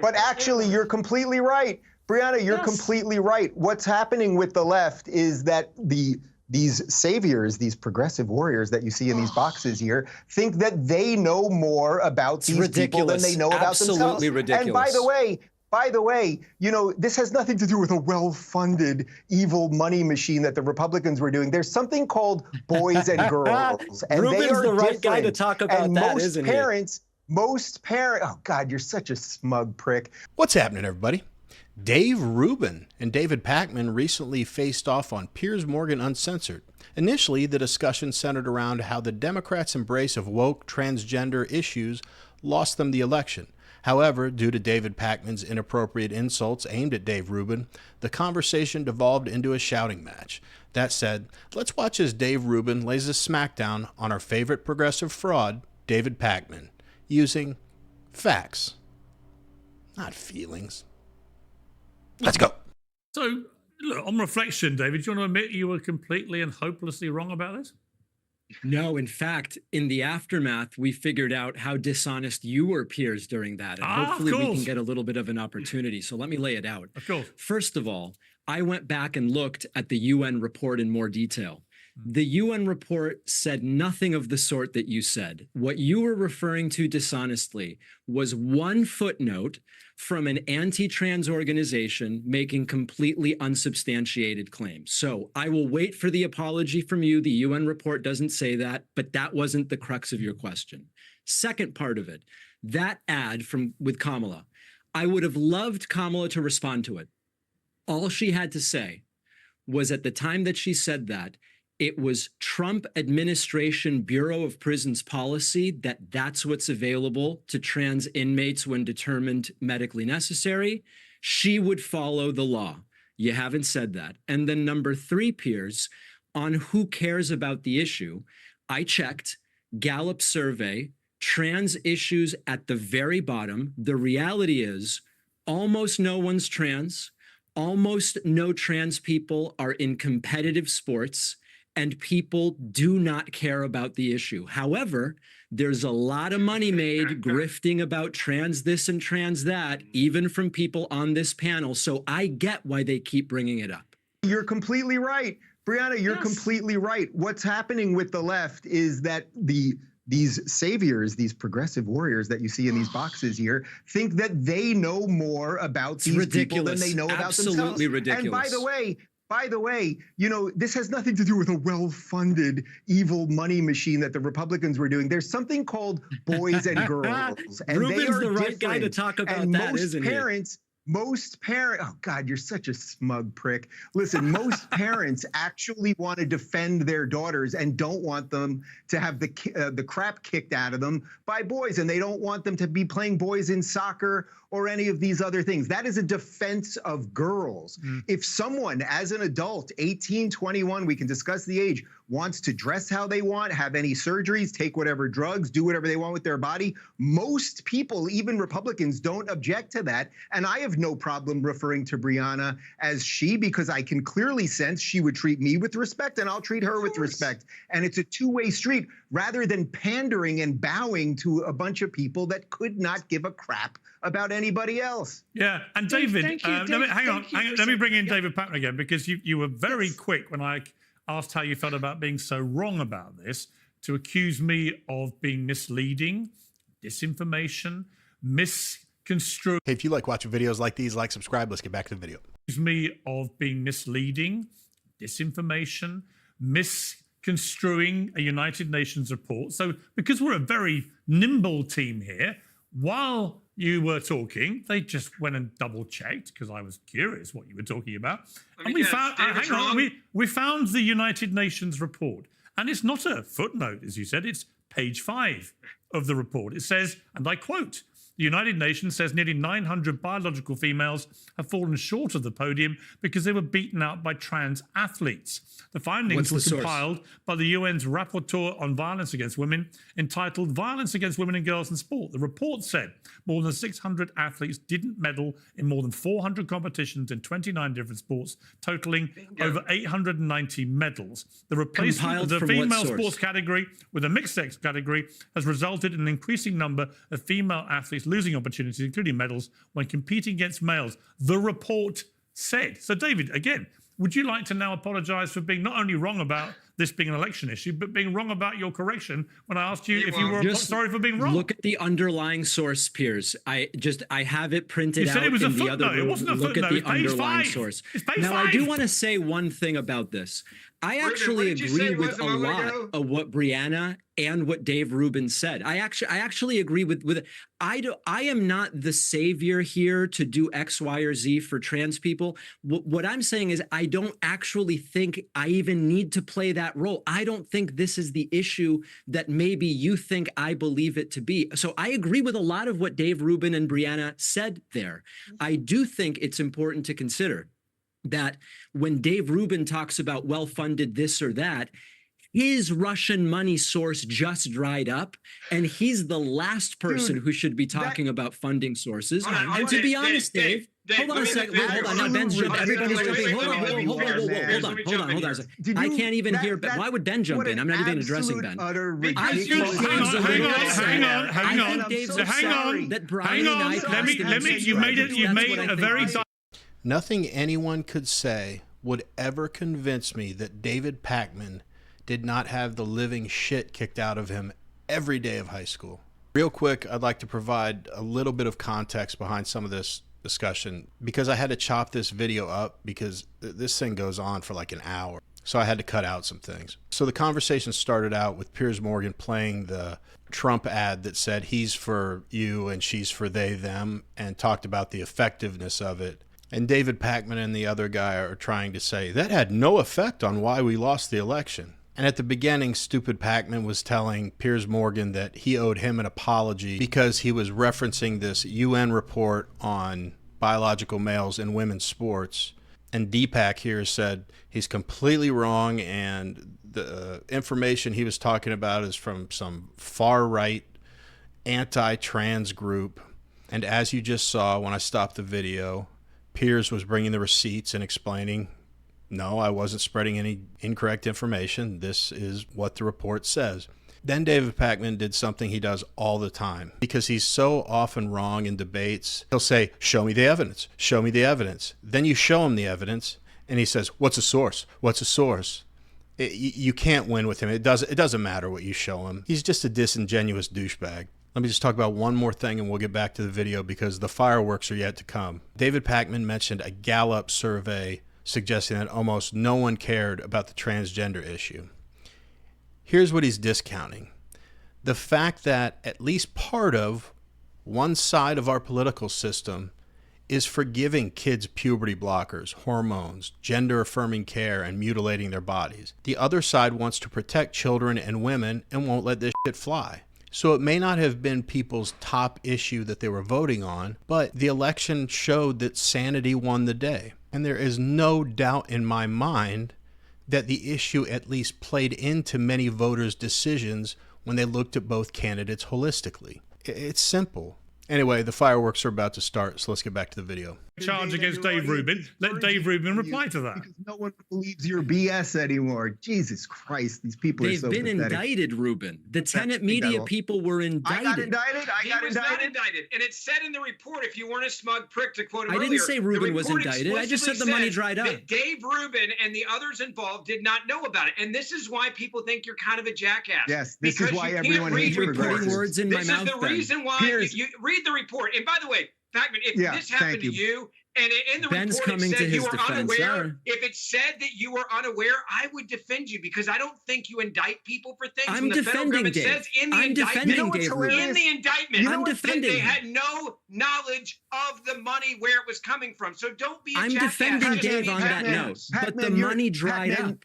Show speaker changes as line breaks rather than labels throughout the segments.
But actually, you're completely right. Brianna, you're completely right. What's happening with the left is that these saviors, these progressive warriors that you see in these boxes here, think that they know more about these people than they know about themselves.
Absolutely ridiculous.
And by the way, you know, this has nothing to do with a well-funded evil money machine that the Republicans were doing. There's something called boys and girls, and
Rubin's
they are
the right
different.
guy to talk about
and
that,
most
isn't
parents, Most parents, oh God, you're such a smug prick.
What's happening, everybody? Dave Rubin and David Pakman recently faced off on Piers Morgan Uncensored. Initially, the discussion centered around how the Democrats' embrace of woke transgender issues lost them the election. However, due to David Pakman's inappropriate insults aimed at Dave Rubin, the conversation devolved into a shouting match. That said, let's watch as Dave Rubin lays a smackdown on our favorite progressive fraud, David Pakman, using facts, not feelings. Let's go.
So, look, on reflection, David, do you want to admit you were completely and hopelessly wrong about this?
No, in fact, in the aftermath, we figured out how dishonest you were, Piers, during that. And hopefully we can get a little bit of an opportunity. So let me lay it out.
Of course.
First of all, I went back and looked at the UN report in more detail. The UN report said nothing of the sort that you said. What you were referring to dishonestly was one footnote from an anti-trans organization making completely unsubstantiated claims. So I will wait for the apology from you. The UN report doesn't say that, but that wasn't the crux of your question. Second part of it, that ad with Kamala, I would have loved Kamala to respond to it. All she had to say was at the time that she said that, it was Trump administration Bureau of Prisons policy that that's what's available to trans inmates when determined medically necessary. She would follow the law. You haven't said that. And then number three, Piers, on who cares about the issue, I checked Gallup survey, trans issues at the very bottom. The reality is almost no one's trans. Almost no trans people are in competitive sports. And people do not care about the issue. However, there's a lot of money made grifting about trans this and trans that, even from people on this panel. So I get why they keep bringing it up.
You're completely right. Brianna, you're completely right. What's happening with the left is that these saviors, these progressive warriors that you see in these boxes here, think that they know more about these people than they know about themselves.
Absolutely ridiculous.
And by the way, you know, this has nothing to do with a well-funded evil money machine that the Republicans were doing. There's something called boys and girls, and
Rubin's
they are
the right
different.
guy to talk about
and
that, isn't he?
Most parents, oh God, you're such a smug prick. Listen, most parents actually want to defend their daughters and don't want them to have the crap kicked out of them by boys, and they don't want them to be playing boys in soccer or any of these other things. That is a defense of girls. If someone, as an adult, 18, 21, we can discuss the age, wants to dress how they want, have any surgeries, take whatever drugs, do whatever they want with their body, most people, even Republicans, don't object to that. And I have no problem referring to Brianna as she, because I can clearly sense she would treat me with respect and I'll treat her with respect. And it's a two-way street rather than pandering and bowing to a bunch of people that could not give a crap about anybody else.
Yeah, and David, hang on, let me bring in David Pakman again, because you were very quick when I asked how you felt about being so wrong about this, to accuse me of being misleading, disinformation, misconstruing.
Hey, if you like watching videos like these, like, subscribe. Let's get back to the video.
Accuse me of being misleading, disinformation, misconstruing a United Nations report. So because we're a very nimble team here, while you were talking, they just went and double-checked, because I was curious what you were talking about. And we found, we found the United Nations report. And it's not a footnote, as you said, it's page 5 of the report. It says, and I quote, the United Nations says nearly 900 biological females have fallen short of the podium because they were beaten out by trans athletes. The findings were compiled by the UN's Rapporteur on Violence Against Women, entitled Violence Against Women and Girls in Sport. The report said more than 600 athletes didn't medal in more than 400 competitions in 29 different sports, totaling over 890 medals. The replacement of the female sports category with a mixed-sex category has resulted in an increasing number of female athletes losing opportunities, including medals, when competing against males, the report said. So, David, again, would you like to now apologise for being not only wrong about this being an election issue, but being wrong about your correction when I asked you if you were sorry for being wrong?
Look at the underlying source, Piers. I have it printed
out
in the other room.
It wasn't a footnote.
Look at the
It's page
underlying
5.
source.
It's page
now,
5.
I do want to say one thing about this. I actually agree with a lot of what Brianna and what Dave Rubin said. I actually agree with it. I am not the savior here to do X, Y, or Z for trans people. What I'm saying is I don't actually think I even need to play that role. I don't think this is the issue that maybe you think I believe it to be. So I agree with a lot of what Dave Rubin and Brianna said there. I do think it's important to consider that when Dave Rubin talks about well-funded this or that, his Russian money source just dried up, and he's the last person who should be talking about funding sources. And to be honest, Dave, hold on a second. Wait, hold on. Now Ben's jumping. Everybody's jumping. Hold on a second. I can't even hear Ben. Why would Ben jump in? I'm not even addressing Ben.
Hang on. You made a very...
Nothing anyone could say would ever convince me that David Pakman did not have the living shit kicked out of him every day of high school. Real quick, I'd like to provide a little bit of context behind some of this discussion because I had to chop this video up because this thing goes on for like an hour. So I had to cut out some things. So the conversation started out with Piers Morgan playing the Trump ad that said he's for you and she's for they, them, and talked about the effectiveness of it. And David Pakman and the other guy are trying to say that had no effect on why we lost the election. And at the beginning, stupid Pakman was telling Piers Morgan that he owed him an apology because he was referencing this UN report on biological males in women's sports. And Deepak here said he's completely wrong and the information he was talking about is from some far-right anti-trans group. And as you just saw when I stopped the video, Piers was bringing the receipts and explaining, no, I wasn't spreading any incorrect information. This is what the report says. Then David Pakman did something he does all the time because he's so often wrong in debates. He'll say, show me the evidence. Show me the evidence. Then you show him the evidence and he says, what's a source? What's a source? You can't win with him. It doesn't matter what you show him. He's just a disingenuous douchebag. Let me just talk about one more thing and we'll get back to the video because the fireworks are yet to come. David Pakman mentioned a Gallup survey suggesting that almost no one cared about the transgender issue. Here's what he's discounting. The fact that at least part of one side of our political system is forgiving kids puberty blockers, hormones, gender-affirming care, and mutilating their bodies. The other side wants to protect children and women and won't let this shit fly. So it may not have been people's top issue that they were voting on, but the election showed that sanity won the day. And there is no doubt in my mind that the issue at least played into many voters' decisions when they looked at both candidates holistically. It's simple. Anyway, the fireworks are about to start, so let's get back to the video.
Charge against Dave Rubin. Let Dave Rubin reply to that.
Because no one believes your BS anymore. Jesus Christ, these people are so pathetic.
They've been indicted, Rubin. The Tenet Media people were indicted.
I got indicted.
He was not indicted. And it said in the report, if you weren't a smug prick, to quote him earlier,
I didn't say Rubin was indicted. I just said the money dried up.
That Dave Rubin and the others involved did not know about it. And this is why people think you're kind of a jackass.
Yes, this is why everyone hates progressives.
Putting words in my mouth.
This is the reason why you read the report. And by the way, Pakman, if this happened to you, and in the
Ben's
report it said you were unaware, if it said that you were unaware, I would defend you because I don't think you indict people for things.
I'm defending Dave.
Says in the indictment, in the indictment,
I'm defending
they had no knowledge of the money where it was coming from. So don't be a
I'm
jackass.
defending Dave on that note, but the money dried up.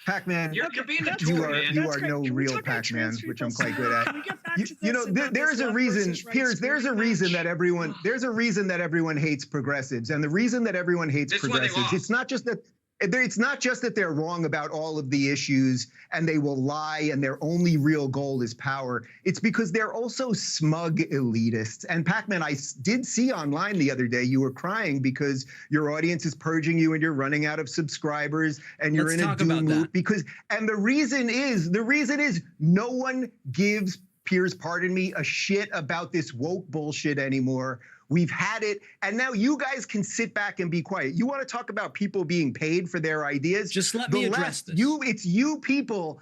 Pakman,
you're being a tool, man.
You are no real Pakman, which I'm quite good at. You know, there's a reason, Piers. There's a reason that everyone hates progressives, and the reason that everyone hates progressives, it's not just that they're wrong about all of the issues and they will lie and their only real goal is power. It's because they're also smug elitists. And Pakman, I did see online the other day, you were crying because your audience is purging you and you're running out of subscribers and you're in a doom loop because, and the reason is no one gives Piers, pardon me, a shit about this woke bullshit anymore. We've had it, and now you guys can sit back and be quiet. You want to talk about people being paid for their ideas?
Just let me address this.
It's you people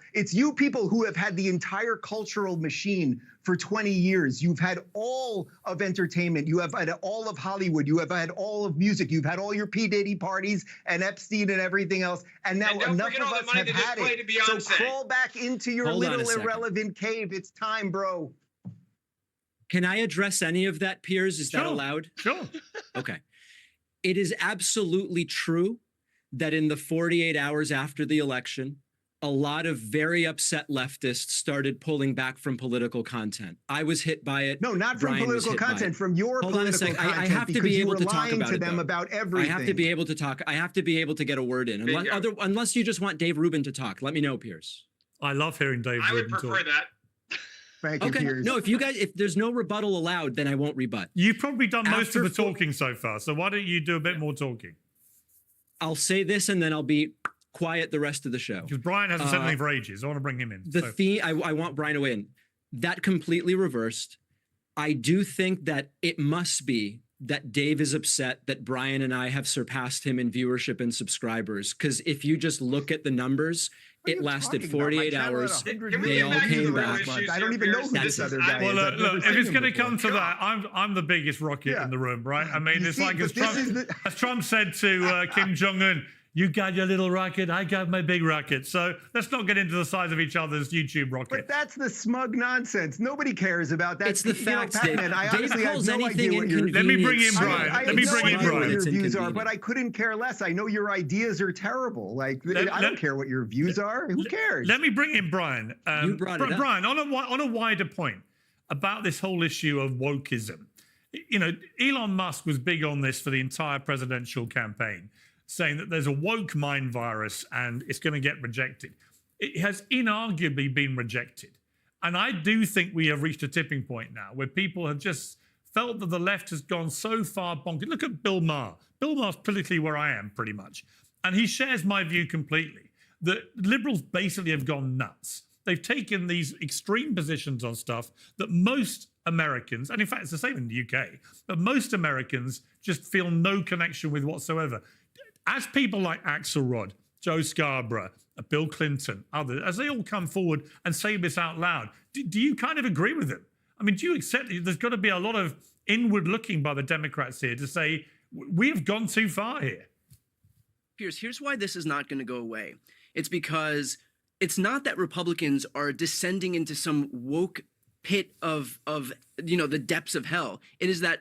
who have had the entire cultural machine for 20 years. You've had all of entertainment. You have had all of Hollywood. You have had all of music. You've had all your P. Diddy parties and Epstein and everything else. And now enough of us have had it. So crawl back into your little irrelevant cave. It's time, bro.
Can I address any of that, Piers? Is that allowed?
Sure.
Okay. It is absolutely true that in the 48 hours after the election, a lot of very upset leftists started pulling back from political content. I was hit by it.
No, not from political content, from your political content.
I have to be able to talk about it,
them about everything.
I have to be able to talk. I have to be able to get a word in. Unless you just want Dave Rubin to talk. Let me know, Piers.
I love hearing Dave Rubin talk.
I would prefer that.
Thank you,
okay.
Piers.
No, if there's no rebuttal allowed, then I won't rebut.
You've probably done most of the talking so far, so why don't you do a bit more talking?
I'll say this and then I'll be quiet the rest of the show.
Because Brian hasn't said anything for ages. I want to bring him in.
I want Brian to weigh in. That completely reversed. I do think that it must be that Dave is upset that Brian and I have surpassed him in viewership and subscribers. Because if you just look at the numbers, it lasted 48 hours. They all came back.
I don't even know who this other guy is.
Well, look, if it's going to come to that, I'm the biggest rocket in the room, right? I mean, it's like as Trump said to Kim Jong-un, you got your little rocket, I got my big rocket. So let's not get into the size of each other's YouTube rocket.
But that's the smug nonsense. Nobody cares about that.
It's the facts, Dave.
I honestly have no idea what your...
Let me bring in Brian.
Let me bring in Brian. What your views are, but I couldn't care less. I know your ideas are terrible. Like, I don't care what your views are. Who cares?
Let me bring in Brian.
You brought it up.
Brian, on a wider point about this whole issue of wokeism. You know, Elon Musk was big on this for the entire presidential campaign, saying that there's a woke mind virus and it's going to get rejected. It has inarguably been rejected. And I do think we have reached a tipping point now where people have just felt that the left has gone so far bonkers. Look at Bill Maher. Bill Maher's politically where I am, pretty much. And he shares my view completely, that liberals basically have gone nuts. They've taken these extreme positions on stuff that most Americans, and in fact, it's the same in the UK, but most Americans just feel no connection with whatsoever. As people like Axelrod, Joe Scarborough, Bill Clinton, others, as they all come forward and say this out loud, do you kind of agree with them? I mean, do you accept there's got to be a lot of inward looking by the Democrats here to say, we have gone too far here?
Piers, here's why this is not going to go away. It's because it's not that Republicans are descending into some woke pit of the depths of hell. It is that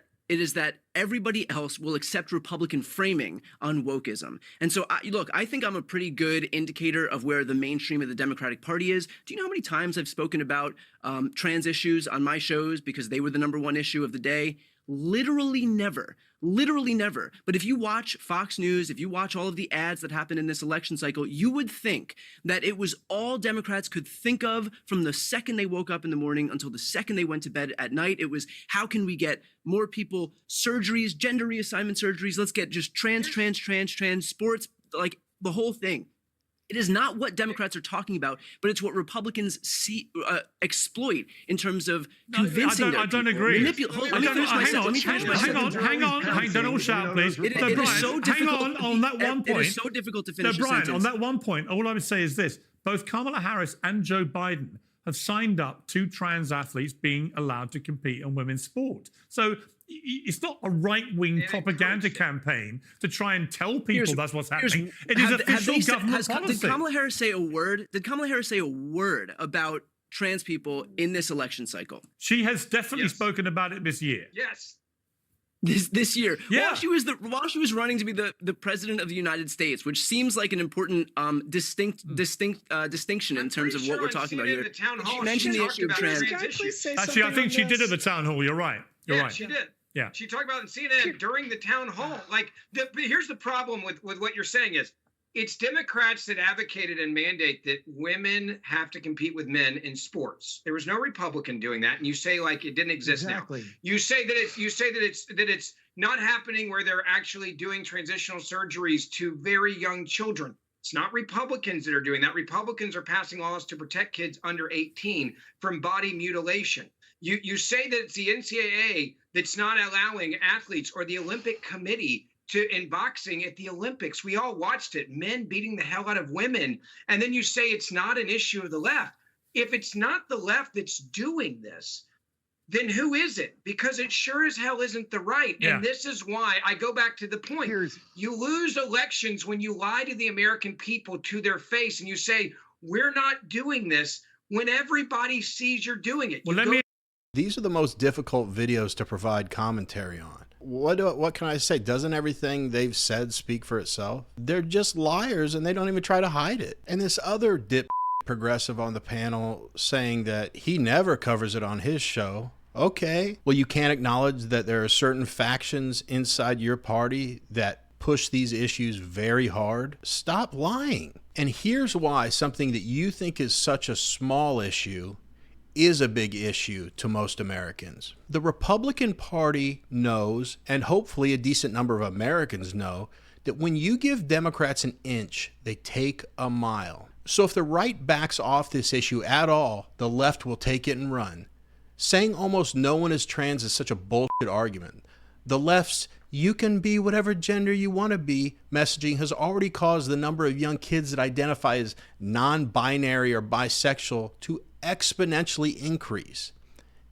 everybody else will accept Republican framing on wokeism. And so, I think I'm a pretty good indicator of where the mainstream of the Democratic Party is. Do you know how many times I've spoken about trans issues on my shows because they were the #1 issue of the day? Literally never. But if you watch Fox News, if you watch all of the ads that happen in this election cycle, you would think that it was all Democrats could think of from the second they woke up in the morning until the second they went to bed at night. It was, how can we get more people surgeries, gender reassignment surgeries? Let's get just trans, sports, like the whole thing. It is not what Democrats are talking about, but it's what Republicans exploit in terms of convincing.
I don't agree. Hang on. Don't all shout, please.
It is so difficult.
Hang on that one point.
It is so difficult to finish.
No, Brian,
on
that one point, all I would say is this: both Kamala Harris and Joe Biden have signed up to trans athletes being allowed to compete in women's sport. So it's not a right-wing propaganda campaign to try and tell people that's what's happening. It is official government policy.
Did Kamala Harris say a word? Did Kamala Harris say a word about trans people in this election cycle?
She has definitely spoken about it this year.
Yes.
This year,
yeah.
while she was running to be the president of the United States, which seems like an important distinction in terms of what we're talking about here.
She
mentioned the issue of trans.
Actually, I think she did at the town hall. You're right. You're right.
She did.
Yeah.
She talked about it in CNN during the town hall. But here's the problem with what you're saying is, it's Democrats that advocated and mandate that women have to compete with men in sports. There was no Republican doing that, and you say like it didn't exist now. You say that it's not happening where they're actually doing transitional surgeries to very young children. It's not Republicans that are doing that. Republicans are passing laws to protect kids under 18 from body mutilation. You say that it's the NCAA that's not allowing athletes, or the Olympic Committee in boxing at the Olympics. We all watched it, men beating the hell out of women. And then you say it's not an issue of the left. If it's not the left that's doing this, then who is it? Because it sure as hell isn't the right.
Yeah.
And this is why I go back to the point. You lose elections when you lie to the American people to their face and you say, we're not doing this, when everybody sees you're doing it.
These are the most difficult videos to provide commentary on. What can I say? Doesn't everything they've said speak for itself? They're just liars, and they don't even try to hide it. And this other progressive on the panel saying that he never covers it on his show. Okay. Well, you can't acknowledge that there are certain factions inside your party that push these issues very hard. Stop lying. And here's why something that you think is such a small issue is a big issue to most Americans. The Republican Party knows, and hopefully a decent number of Americans know, that when you give Democrats an inch, they take a mile. So if the right backs off this issue at all, the left will take it and run. Saying almost no one is trans is such a bullshit argument. The left's "you can be whatever gender you want to be" messaging has already caused the number of young kids that identify as non-binary or bisexual to exponentially increase.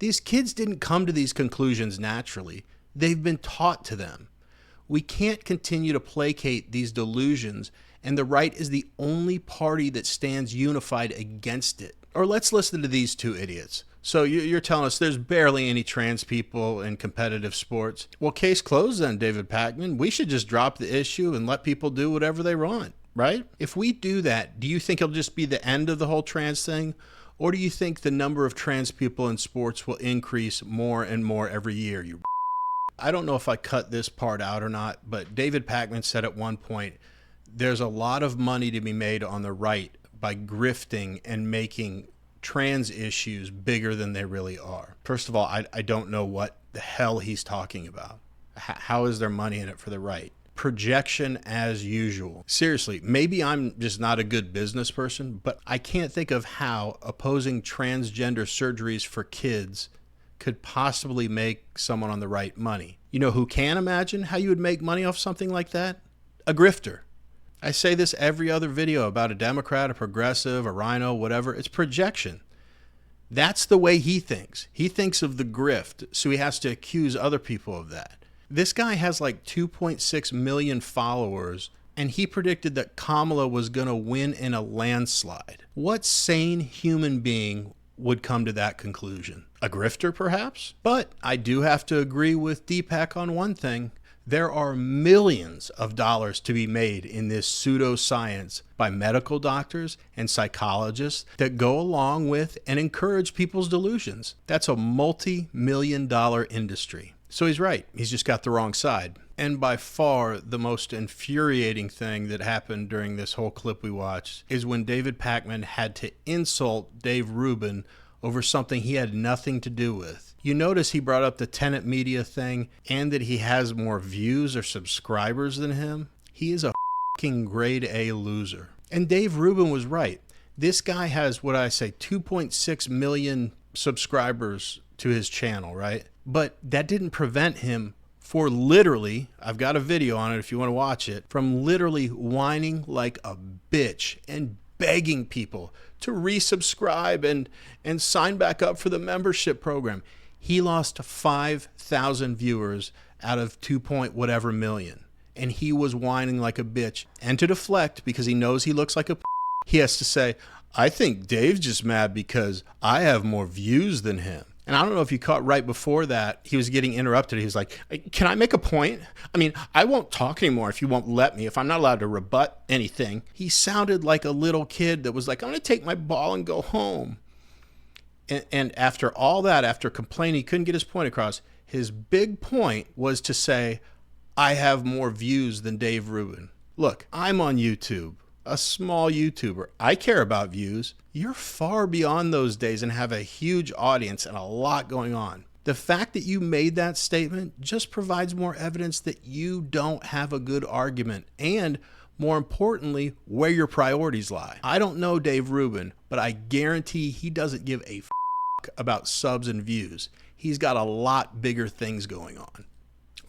These kids didn't come to these conclusions naturally. They've been taught to them. We can't continue to placate these delusions, and the right is the only party that stands unified against it. Or let's listen to these two idiots. So you're telling us there's barely any trans people in competitive sports. Well, case closed then, David Pakman. We should just drop the issue and let people do whatever they want, right? If we do that, do you think it'll just be the end of the whole trans thing? Or do you think the number of trans people in sports will increase more and more every year? I don't know if I cut this part out or not, but David Pakman said at one point, there's a lot of money to be made on the right by grifting and making trans issues bigger than they really are. First of all, I don't know what the hell he's talking about. How is there money in it for the right? Projection as usual. Seriously, maybe I'm just not a good business person, but I can't think of how opposing transgender surgeries for kids could possibly make someone on the right money. You know who can imagine how you would make money off something like that? A grifter. I say this every other video about a Democrat, a progressive, a rhino, whatever. It's projection. That's the way he thinks. He thinks of the grift, so he has to accuse other people of that. This guy has like 2.6 million followers, and he predicted that Kamala was going to win in a landslide. What sane human being would come to that conclusion? A grifter, perhaps? But I do have to agree with Deepak on one thing. There are millions of dollars to be made in this pseudoscience by medical doctors and psychologists that go along with and encourage people's delusions. That's a multi-million-dollar industry. So he's right. He's just got the wrong side. And by far the most infuriating thing that happened during this whole clip we watched is when David Pakman had to insult Dave Rubin over something he had nothing to do with. You notice he brought up the tenant media thing and that he has more views or subscribers than him. He is a fucking grade A loser. And Dave Rubin was right. This guy has, what I say, 2.6 million subscribers to his channel, right? But that didn't prevent him for literally, I've got a video on it if you want to watch it, from literally whining like a bitch and begging people to resubscribe and sign back up for the membership program. He lost 5,000 viewers out of 2 point whatever million. And he was whining like a bitch. And to deflect, because he knows he looks like a he has to say, I think Dave's just mad because I have more views than him. And I don't know if you caught right before that, he was getting interrupted. He was like, can I make a point? I mean, I won't talk anymore if you won't let me, if I'm not allowed to rebut anything. He sounded like a little kid that was like, I'm going to take my ball and go home. And after all that, after complaining he couldn't get his point across, his big point was to say, I have more views than Dave Rubin. Look, I'm on YouTube, a small YouTuber. I care about views. You're far beyond those days and have a huge audience and a lot going on. The fact that you made that statement just provides more evidence that you don't have a good argument. And More importantly, where your priorities lie. I don't know Dave Rubin, but I guarantee he doesn't give a about subs and views. He's got a lot bigger things going on.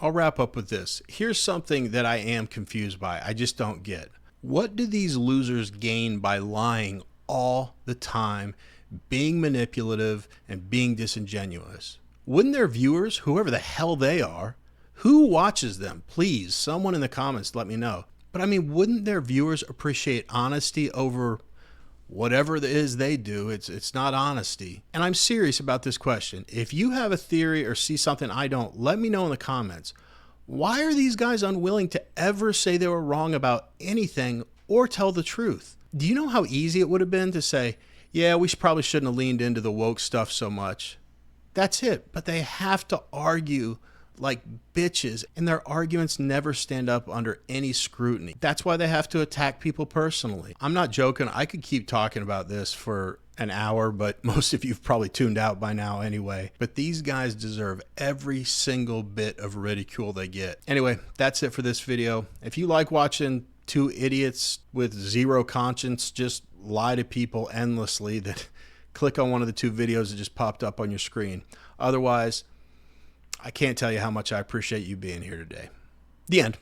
I'll wrap up with this. Here's something that I am confused by. I just don't get. What do these losers gain by lying all the time, being manipulative, and being disingenuous? Wouldn't their viewers, whoever the hell they are, who watches them? Please, someone in the comments let me know. But I mean, wouldn't their viewers appreciate honesty over whatever it is they do? It's not honesty. And I'm serious about this question. If you have a theory or see something I don't, let me know in the comments. Why are these guys unwilling to ever say they were wrong about anything or tell the truth? Do you know how easy it would have been to say, yeah, we probably shouldn't have leaned into the woke stuff so much? That's it. But they have to argue like bitches, and their arguments never stand up under any scrutiny. That's why they have to attack people personally. I'm not joking. I could keep talking about this for an hour, but most of you've probably tuned out by now anyway. But these guys deserve every single bit of ridicule they get. Anyway, that's it for this video. If you like watching two idiots with zero conscience just lie to people endlessly, then click on one of the two videos that just popped up on your screen. Otherwise, I can't tell you how much I appreciate you being here today. The end.